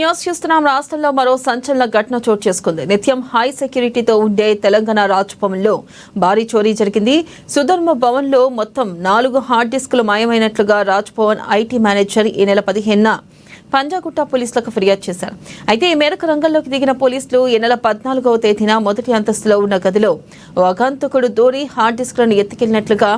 News చూస్తున్నాం. రాష్ట్రంలో మరో సంచలన ఘటన చోటు చేసుకుంది. నిత్యం హై సెక్యూరిటీతో ఉండే తెలంగాణ రాజ్భవన్లో భారీ చోరీ జరిగింది. సుధర్మ భవన్లో మొత్తం 4 హార్డ్ డిస్కులు మాయమైనట్లుగా రాజ్భవన్ ఐటీ మేనేజర్ ఈ నెల 15న పంజాగుట్ట పోలీసులకు ఫిర్యాదు చేశారు. అయితే ఈ మేరకు రంగంలోకి దిగిన పోలీసులు ఈ నెల 14వ తేదీన మొదటి అంతస్తులో ఉన్న గదిలో ఓ అగంతకుడు దూరి హార్డ్ డిస్క్లను ఎత్తుకెళ్లినట్లుగా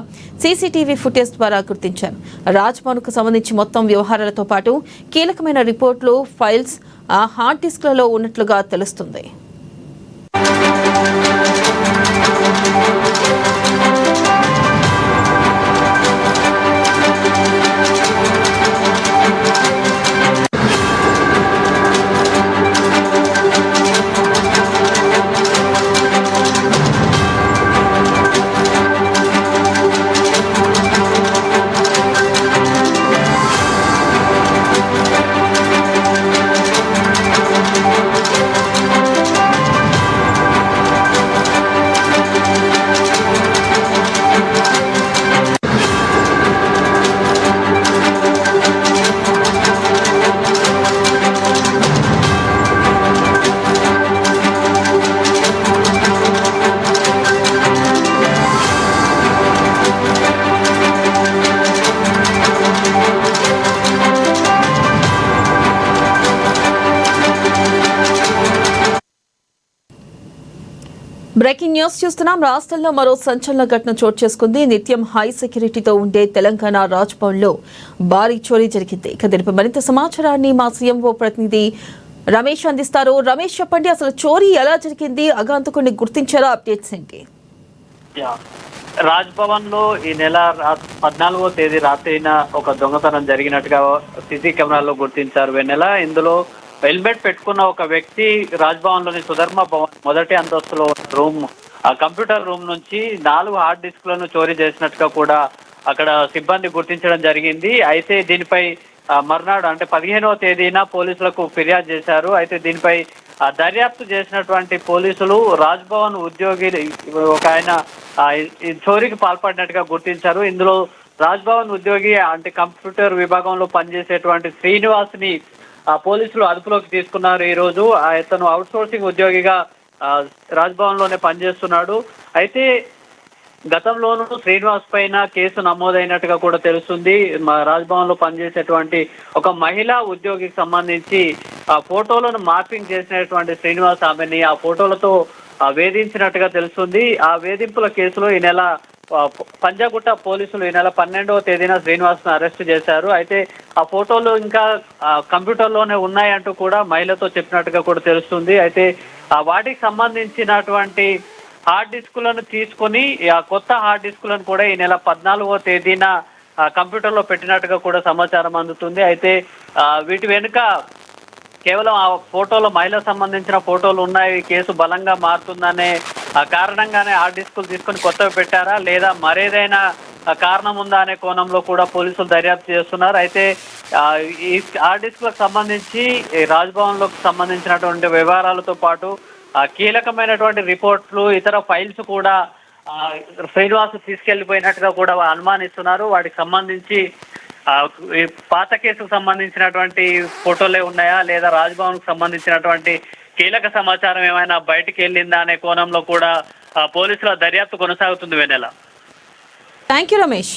సీసీటీవీ ఫుటేజ్ ద్వారా గుర్తించారు. రాజ్భవన్కు సంబంధించి మొత్తం వ్యవహారాలతో పాటు కీలకమైన రిపోర్టులు, ఫైల్స్ ఆ హార్డ్ డిస్క్లలో ఉన్నట్లుగా తెలుస్తుంది. బ్రేకింగ్ న్యూస్ చూస్తున్నాం. రాష్ట్రంలో మరో సంచలన ఘటన చోటు చేసుకుంది. నిత్యం హై సెక్యూరిటీతో ఉండే తెలంగాణ రాజ్భవన్లో భారీ చోరీ జరిగింది. ఇక దీనిపై మరింత సమాచారాన్ని మా సీఎంఓ ప్రతినిధి రమేష్ అందిస్తారు. రమేష్, చెప్పండి, అసలు చోరీ ఎలా జరిగింది? అగాంతకుడిని గుర్తించారా? అప్డేట్స్ ఏంటి? రాజ్భవన్ లో ఈ నెల 14వ తేదీ రాత్రిన ఒక దొంగతనం జరిగినట్టుగా సీసీ కెమెరాల్లో గుర్తించారు. వెన్నెల ఇందులో హెల్మెట్ పెట్టుకున్న ఒక వ్యక్తి రాజ్భవన్ లోని సుధర్మ భవన్ మొదటి అంతస్తులో రూమ్ కంప్యూటర్ రూమ్ నుంచి 4 హార్డ్ డిస్క్లను చోరీ చేసినట్టుగా కూడా అక్కడ సిబ్బంది గుర్తించడం జరిగింది. అయితే దీనిపై మర్నాడు అంటే 15వ తేదీన పోలీసులకు ఫిర్యాదు చేశారు. అయితే దీనిపై దర్యాప్తు చేసినటువంటి పోలీసులు రాజ్భవన్ ఉద్యోగి ఒక ఆయన చోరీకి పాల్పడినట్టుగా గుర్తించారు. ఇందులో రాజ్భవన్ ఉద్యోగి అంటే కంప్యూటర్ విభాగంలో పనిచేసేటువంటి శ్రీనివాస్ ని పోలీసులు అదుపులోకి తీసుకున్నారు. ఈ రోజు అతను అవుట్ సోర్సింగ్ ఉద్యోగిగా రాజ్భవన్ లోనే పనిచేస్తున్నాడు. అయితే గతంలోనూ శ్రీనివాస్ పైన కేసు నమోదైనట్టుగా కూడా తెలుస్తుంది. రాజ్భవన్ లో పనిచేసేటువంటి ఒక మహిళా ఉద్యోగికి సంబంధించి ఫోటోలను మార్పింగ్ చేసినటువంటి శ్రీనివాస్ ఆమెని ఆ ఫోటోలతో వేధించినట్టుగా తెలుస్తుంది. ఆ వేధింపుల కేసులో ఈ నెల పంజాగుట్ట పోలీసులు ఈ నెల 12వ తేదీన శ్రీనివాస్ ను అరెస్ట్ చేశారు. అయితే ఆ ఫోటోలు ఇంకా కంప్యూటర్ లోనే ఉన్నాయంటూ కూడా మహిళతో చెప్పినట్టుగా కూడా తెలుస్తుంది. అయితే వాటికి సంబంధించినటువంటి హార్డ్ డిస్కులను తీసుకొని ఆ కొత్త హార్డ్ డిస్కులను కూడా ఈ నెల 14వ తేదీన కంప్యూటర్ లో పెట్టినట్టుగా కూడా సమాచారం అందుతుంది. అయితే వీటి వెనుక కేవలం ఆ ఫోటోలో మహిళకు సంబంధించిన ఫోటోలు ఉన్నాయి, కేసు బలంగా మారుతుందనే కారణంగానే హార్డ్ డిస్కులు తీసుకొని కొత్తవి పెట్టారా లేదా మరేదైనా కారణం ఉందా అనే కోణంలో కూడా పోలీసులు దర్యాప్తు చేస్తున్నారు. అయితే ఈ హార్డ్ డిస్కులకు సంబంధించి రాజ్భవన్ లోకి సంబంధించినటువంటి వ్యవహారాలతో పాటు కీలకమైనటువంటి రిపోర్ట్లు, ఇతర ఫైల్స్ కూడా శ్రీనివాస్ తీసుకెళ్లిపోయినట్టుగా కూడా అనుమానిస్తున్నారు. వాటికి సంబంధించి పాత కేసుకు సంబంధించినటువంటి ఫోటోలే ఉన్నాయా లేదా రాజ్భవన్ కు సంబంధించినటువంటి కీలక సమాచారం ఏమైనా బయటికి వెళ్ళిందా అనే కోణంలో కూడా పోలీసుల దర్యాప్తు కొనసాగుతుంది. వెన్నెల, థ్యాంక్ యూ రమేష్.